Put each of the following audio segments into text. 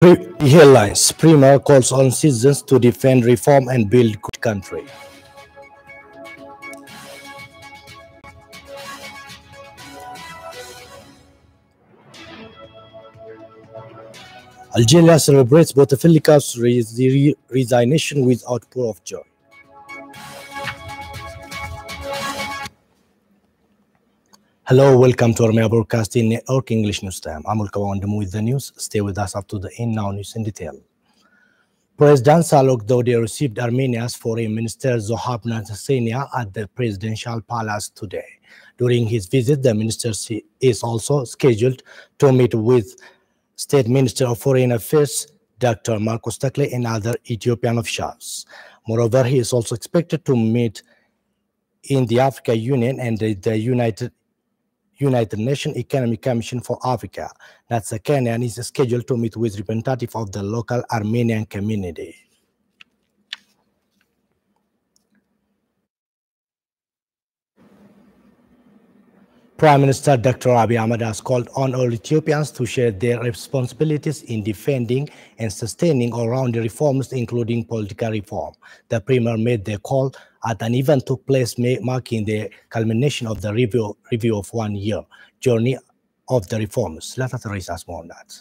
Headlines: Premier calls on citizens to defend reform and build good country. Algeria celebrates Bouteflika's resignation with outpour of joy. Hello, welcome to Armenia Broadcasting Network English News Time. I'm Ulkawandam with the news. Stay with us up to the end. Now news in detail. President Salok Dode received Armenia's Foreign Minister Zohab Nazarsenia at the Presidential Palace today. During his visit, the minister is also scheduled to meet with State Minister of Foreign Affairs Dr. Marcos Takle and other Ethiopian officials. Moreover, he is also expected to meet in the Africa Union and the United Nations Economic Commission for Africa. Nazarsenia is scheduled to meet with representatives of the local Armenian community. Prime Minister Dr. Abiy Ahmed has called on all Ethiopians to share their responsibilities in defending and sustaining all-round reforms, including political reform. The Premier made the call at an event took place marking the culmination of the review of 1 year journey of the reforms. Let us raise us more on that.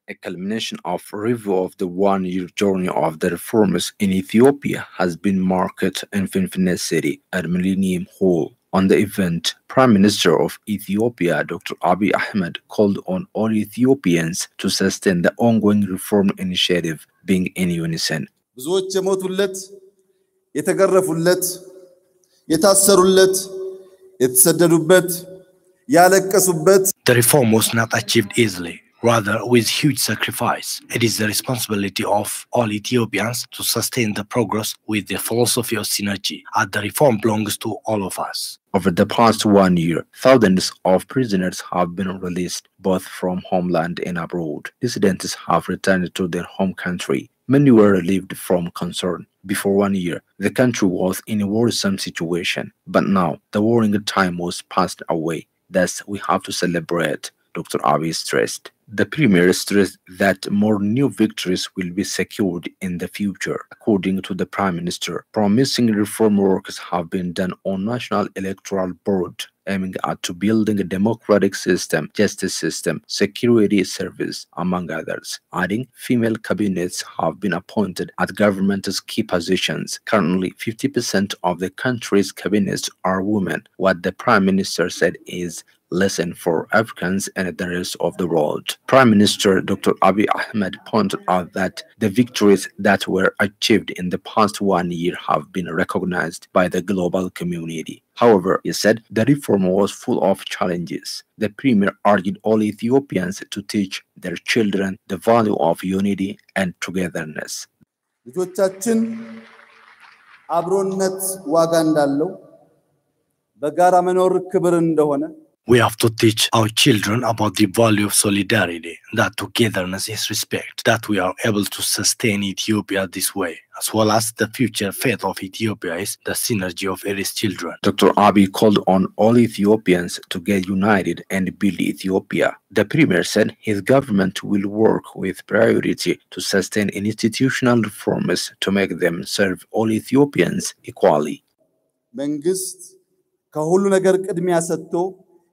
A culmination of review of the 1 year journey of the reforms in Ethiopia has been marked in Finfinne City at Millennium Hall. On the event, Prime Minister of Ethiopia, Dr. Abiy Ahmed, called on all Ethiopians to sustain the ongoing reform initiative, being in unison. የተገረፉለት የታሰሩለት የተሰደዱበት ያለቀሱበት The reform was not achieved easily, rather with huge sacrifice. It is the responsibility of all Ethiopians to sustain the progress with the philosophy of synergy, as the reform belongs to all of us. Over the past 1 year, thousands of prisoners have been released, both from homeland and abroad. Dissidents have returned to their home country. Many were relieved from concern. Before 1 year, the country was in a worrisome situation, but now the worrying time was passed away. Thus, we have to celebrate, Dr. Abiy stressed. The Premier stressed that more new victories will be secured in the future. According to the Prime Minister, promising reform works have been done on National Electoral Board, aiming at building a democratic system, justice system, security service, among others. Adding, female cabinets have been appointed at government's key positions. Currently, 50% of the country's cabinets are women. What the Prime Minister said is lesson for Africans and the rest of the world. Prime Minister Dr. Abiy Ahmed pointed out that the victories that were achieved in the past 1 year have been recognized by the global community. However, he said the reform was full of challenges. The Premier urged all Ethiopians to teach their children the value of unity and togetherness. ልጆቻችን አብሮነት ዋጋ እንዳለው በጋራ መኖር ክብር እንደሆነ We have to teach our children about the value of solidarity, that togetherness is respect, that we are able to sustain Ethiopia this way, as well as the future fate of Ethiopia is the synergy of its children. Dr. Abiy called on all Ethiopians to get united and build Ethiopia. The Premier said his government will work with priority to sustain institutional reforms to make them serve all Ethiopians equally. መንግስት ከሁሉ ነገር ቅድሚያ ሰጥቶ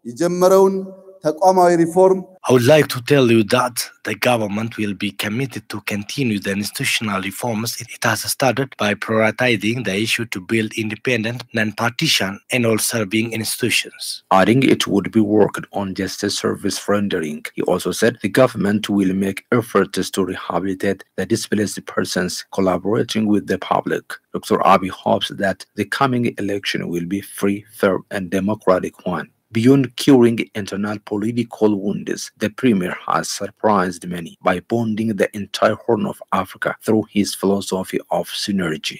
የጀመረውን ተቋማዊ ሪፎርም I would like to tell you that the government will be committed to continue the institutional reforms it has started by prioritizing the issue to build independent, non-partisan, and all-serving institutions. Adding it would be worked on justice service rendering. He also said the government will make efforts to rehabilitate the displaced persons, collaborating with the public. Dr. Abiy hopes that the coming election will be free, fair, and democratic one. Beyond curing internal political wounds, the Premier has surprised many by bonding the entire Horn of Africa through his philosophy of synergy.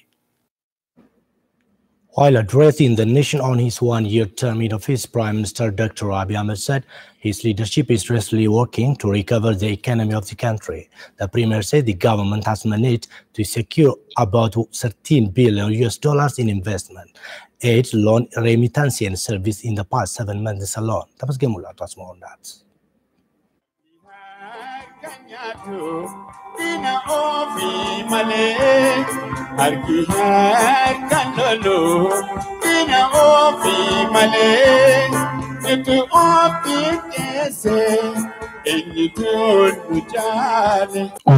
While addressing the nation on his 1 year term in office, Prime Minister Dr. Abiy Ahmed said his leadership is resolutely working to recover the economy of the country. The Premier said the government has managed to secure about $13 billion in investment, aid, loan, remittance, and service in the past 7 months alone. Tapos Gemula to us more on that. On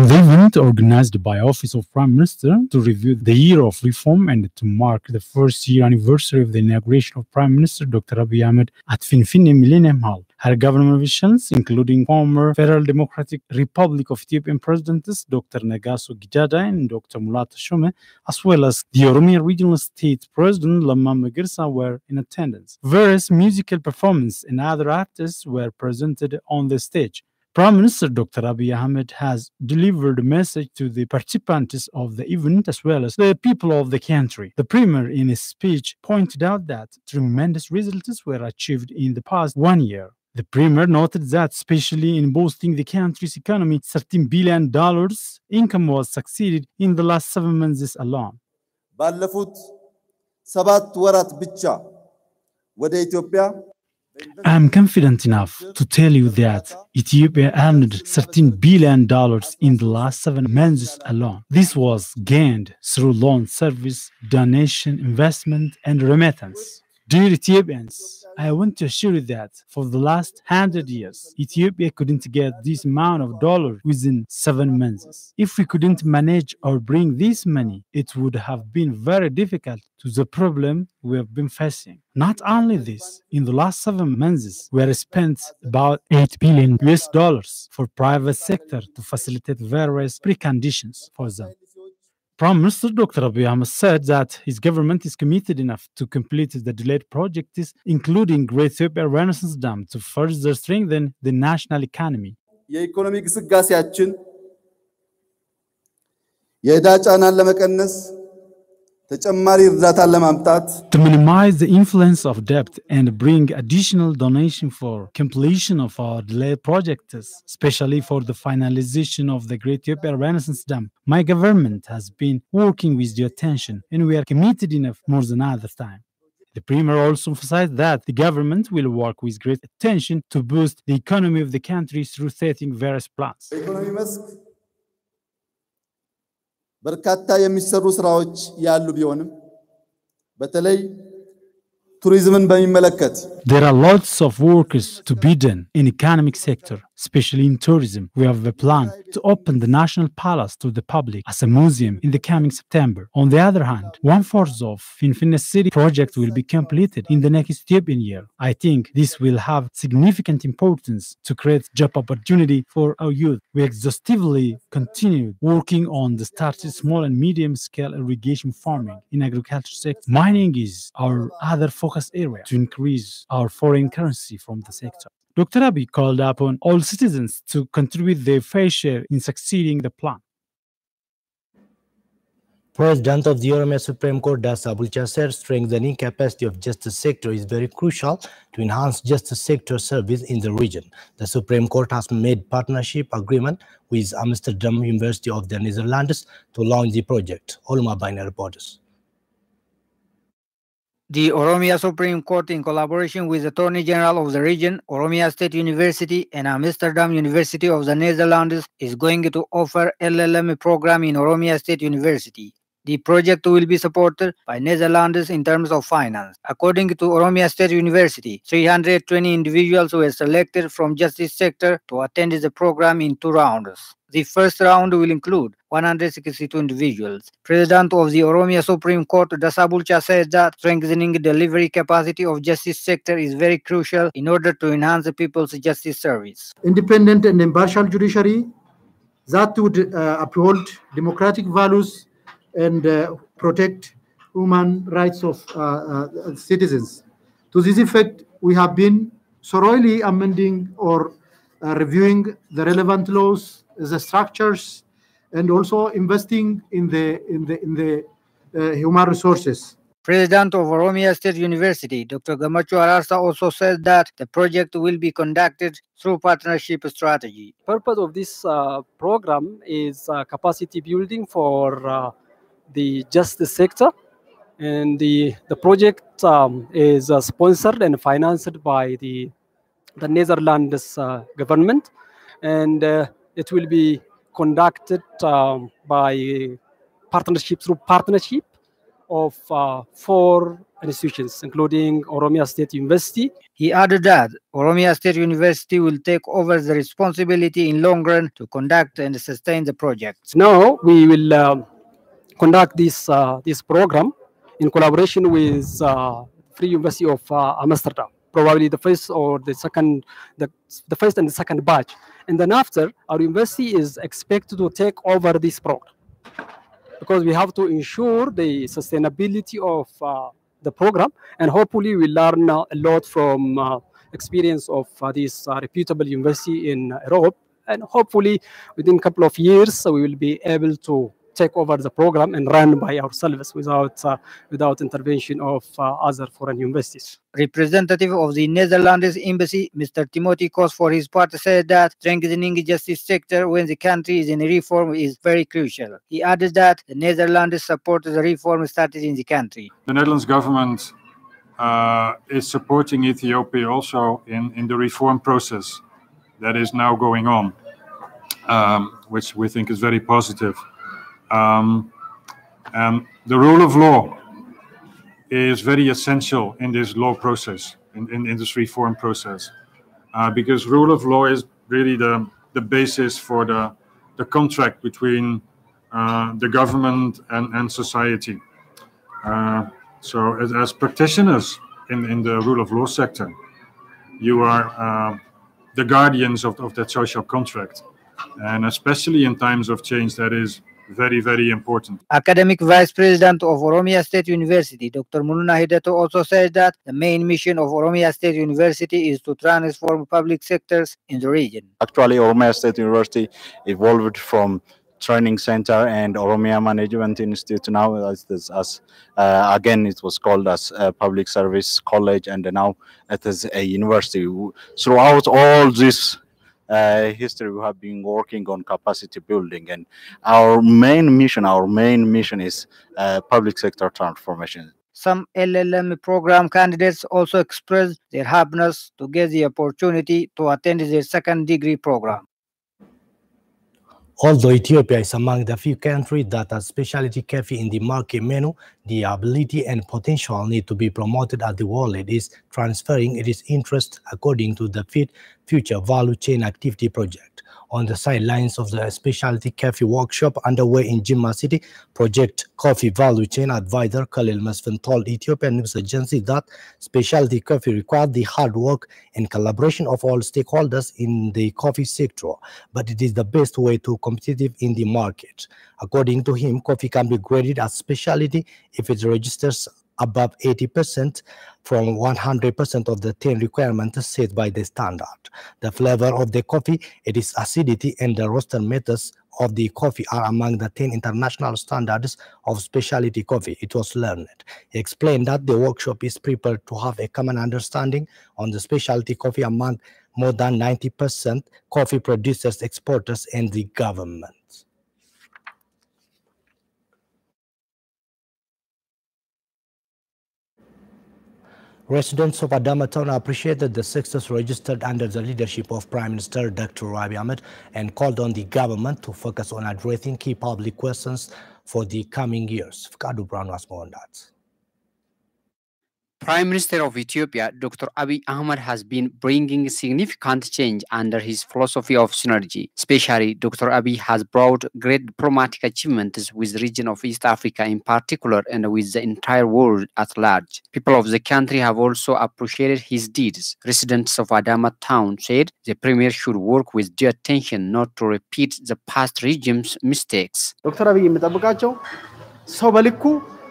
the event organized by Office of Prime Minister to review the year of reform and to mark the first year anniversary of the inauguration of Prime Minister Dr. Abiy Ahmed at Finfinne Millennium Hall, her government officials, including former Federal Democratic Republic of Ethiopian Presidents Dr. Negaso Gidada and Dr. Mulata Shome, as well as the Oromia Regional State President Lamma Magarsa, were in attendance. Various musical performances and other artists were presented on the stage. Prime Minister Dr. Abiy Ahmed has delivered a message to the participants of the event as well as the people of the country. The Premier, in his speech, pointed out that tremendous results were achieved in the past 1 year. The Premier noted that, especially in boosting the country's economy, $13 billion income was succeeded in the last 7 months alone. ባለፉት 7 ወራት ብቻ ወደ ኢትዮጵያ I am confident enough to tell you that Ethiopia earned $13 billion in the last 7 months alone. This was gained through loan service, donation, investment, and remittance. Dear Ethiopians, I want to assure you that for the last 100 years, Ethiopia couldn't get this amount of dollars within 7 months. If we couldn't manage or bring this money, it would have been very difficult to the problem we have been facing. Not only this, in the last 7 months, we have spent about $8 billion for private sector to facilitate various preconditions for them. Prime Minister Dr. Abiy Ahmed said that his government is committed enough to complete the delayed projects, including Great Ethiopia Renaissance Dam, to further strengthen the national economy. የኢኮኖሚ ግስጋሴያችን የዕዳ ጫናን ለመቀነስ ተጨማሪ እርዳታን ለማምጣት To minimize the influence of debt and bring additional donation for completion of our delayed projects, especially for the finalization of the Great Ethiopia Renaissance Dam, my government has been working with due attention, and we are committed enough more than other time. The Premier also emphasized that the government will work with great attention to boost the economy of the country through setting various plans. በኢኮኖሚ መስክ በርካታ የሚሰሩ ስራዎች ያሉ ቢሆንም በተለይ tourism በሚመለከት There are lots of works to be done in economic sector, especially in tourism. We have a plan to open the National Palace to the public as a museum in the coming September. On the other hand, 1/4 of Finfinne City project will be completed in the next Ethiopian year. I think this will have significant importance to create job opportunity for our youth. We exhaustively continued working on the started small and medium scale irrigation farming in agriculture sector. Mining is our other focus area to increase our foreign currency from the sector. Dr. Abiy called upon all citizens to contribute their fair share in succeeding the plan. President of the Oromia Supreme Court Dasa Bulcha said strengthening capacity of justice sector is very crucial to enhance justice sector service in the region. The Supreme Court has made partnership agreement with Amsterdam University of the Netherlands to launch the project. Olma Biner reporters. The Oromia Supreme Court, in collaboration with the Attorney General of the region, Oromia State University, and Amsterdam University of the Netherlands, is going to offer LLM program in Oromia State University. The project will be supported by Netherlands in terms of finance. According to Oromia State University, 320 individuals were selected from justice sector to attend the program in 2 rounds. The first round will include 162 individuals. President of the Oromia Supreme Court, Dasa Bulcha, says that strengthening the delivery capacity of justice sector is very crucial in order to enhance the people's justice service. Independent and impartial judiciary that would uphold democratic values and protect human rights of citizens. To this effect, we have been thoroughly amending or reviewing the relevant laws, the structures, and also investing in the human resources. President of Oromia State University, Dr. Gamachu Ararsa, also said that the project will be conducted through partnership strategy. Purpose of this program is capacity building for the justice sector, and the project is sponsored and financed by the Netherlands government, and it will be conducted by through partnership of 4 institutions, including Oromia State University. He added that Oromia State University will take over the responsibility in long run to conduct and sustain the project. Now we will conduct this program in collaboration with Free University of Amsterdam, probably the first or the second, the first and the second batch. And then after, our university is expected to take over this program, because we have to ensure the sustainability of the program, and hopefully we learn a lot from experience of this reputable university in Europe, and hopefully within a couple of years we will be able to take over the program and run by ourselves without intervention of other foreign universities. Representative of the Netherlands Embassy, Mr. Timothy Kos, for his part, said that strengthening the justice sector when the country is in reform is very crucial. He added that the Netherlands supports the reform started in the country. The Netherlands government is supporting Ethiopia also in the reform process that is now going on, which we think is very positive. And the rule of law is very essential in this law process, in this reform process, because rule of law is really the basis for the contract between the government and society. So as practitioners in the rule of law sector, you are the guardians of that social contract, and especially in times of change, that is very, very important. Academic Vice President of Oromia State University, Dr. Mununa Hidato, also said that the main mission of Oromia State University is to transform public sectors in the region. Actually, Oromia State University evolved from training center and Oromia Management Institute. Now, again, it was called as a public service college, and now it is a university. Throughout all this history, we have been working on capacity building, and our main mission is public sector transformation. Some LLM program candidates also expressed their happiness to get the opportunity to attend their second degree program. Although Ethiopia is among the few countries that has specialty coffee in the market menu, the ability and potential need to be promoted at the world is transferring its interest according to the Future Value Chain Activity Project. On the sidelines of the specialty coffee workshop underway in Jimma City, Project Coffee Value Chain Advisor Khalil Masfin told Ethiopian News Agency that specialty coffee requires the hard work and collaboration of all stakeholders in the coffee sector, but it is the best way to competitive in the market. According to him, coffee can be graded as specialty if it registers above 80% from 100% of the 10 requirements set by the standard. The flavor of the coffee, its acidity, and the roasting methods of the coffee are among the 10 international standards of specialty coffee. It was learned. He explained that the workshop is prepared to have a common understanding on the specialty coffee among more than 90% coffee producers, exporters, and the government. Residents of Adama Town appreciated the success registered under the leadership of Prime Minister Dr. Abiy Ahmed and called on the government to focus on addressing key public questions for the coming years. Fkadu Brown was more on that. Prime Minister of Ethiopia, Dr. Abiy Ahmed, has been bringing significant change under his philosophy of synergy. Especially, Dr. Abiy has brought great diplomatic achievements with the region of East Africa in particular and with the entire world at large. People of the country have also appreciated his deeds. Residents of Adama Town said the Premier should work with due attention not to repeat the past regime's mistakes. Dr. Abiy የምጠብቃቸው ሰው በልኩ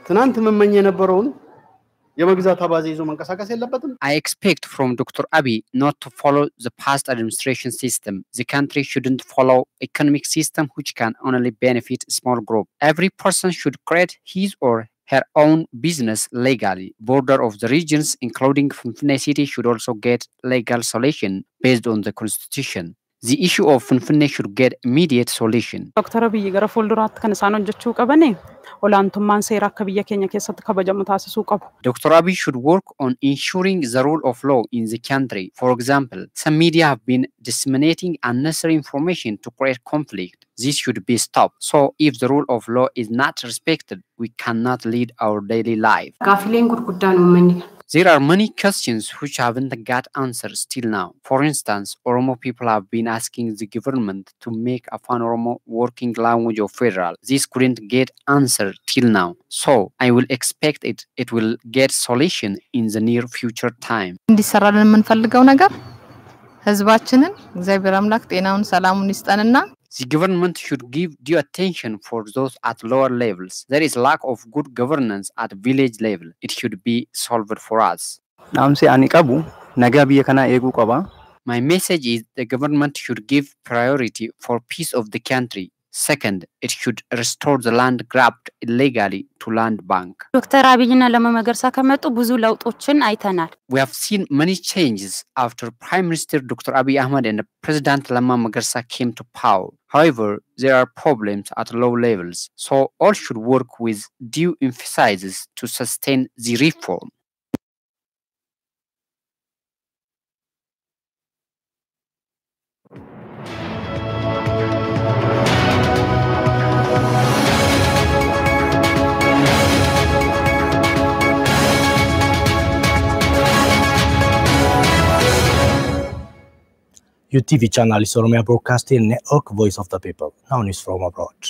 ትናንት መመኝ የነበረውን I expect from Dr. Abiy not to follow the past administration system. The country shouldn't follow economic system which can only benefit a small group. Every person should create his or her own business legally. Border of the regions, including Finfinne City, should also get legal solution based on the constitution. The issue of Finfinne should get immediate solution. Dr. Abiy gara fuulduraatti kan isaan hojjechuu qabani olaantummaan seeraa akka biyya keenya keessatti kabajamu taasisuu qabu. Dr. Abiy should work on ensuring the rule of law in the country. For example, some media have been disseminating unnecessary information to create conflict. This should be stopped. So if the rule of law is not respected, we cannot lead our daily life. There are many questions which haven't got answers till now. For instance, Oromo people have been asking the government to make Afan Oromo working language of federal. This couldn't get answered till now. So I will expect it will get solution in the near future time. እንዲሰራልን የምንፈልገው ነገር ህዝባችንን እግዚአብሔር አምላክ ጤናውን ሰላሙን ይስጠንና The government should give due attention for those at lower levels. There is lack of good governance at village level. It should be solved for us. My message is the government should give priority for peace of the country. Second, it should restore the land grabbed illegally to land bank. Dr. Abiyina Lama Magarsa ከመጡ ብዙ ለውጦችን አይተናል. We have seen many changes after Prime Minister Dr. Abiy Ahmed and President Lama Magarsa came to power. However, there are problems at low levels, so all should work with due emphasis to sustain the reform. UTV channel is Oromia Broadcasting Network, Voice of the People. Now news from abroad.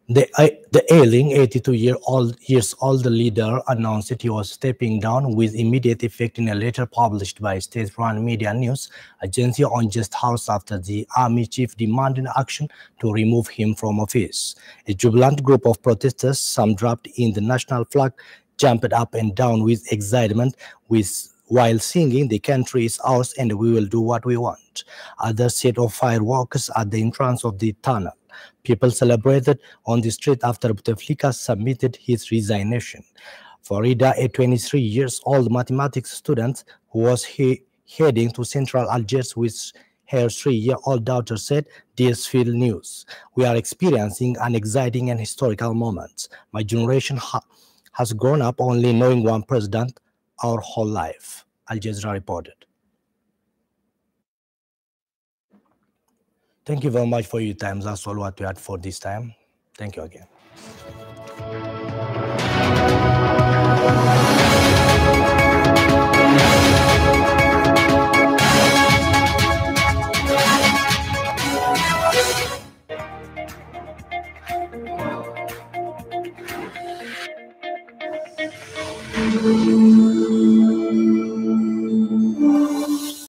The ailing 82-year-old leader announced that he was stepping down with immediate effect in a letter published by state-run media news agency on Just House after the army chief demanded action to remove him from office. A jubilant group of protesters, some draped in the national flag, jumped up and down with excitement while singing, "The country is ours and we will do what we want." Others set off fireworks at the entrance of the tunnel. People celebrated on the street after Bouteflika submitted his resignation. Farida, a 23-year-old mathematics student who was heading to Central Algiers with her 3-year-old daughter, said, "Dearsfield News. We are experiencing an exciting and historical moment. My generation has grown up only knowing one president our whole life," Al Jazeera reported. Thank you very much for your time. That's all what we had for this time. Thank you again.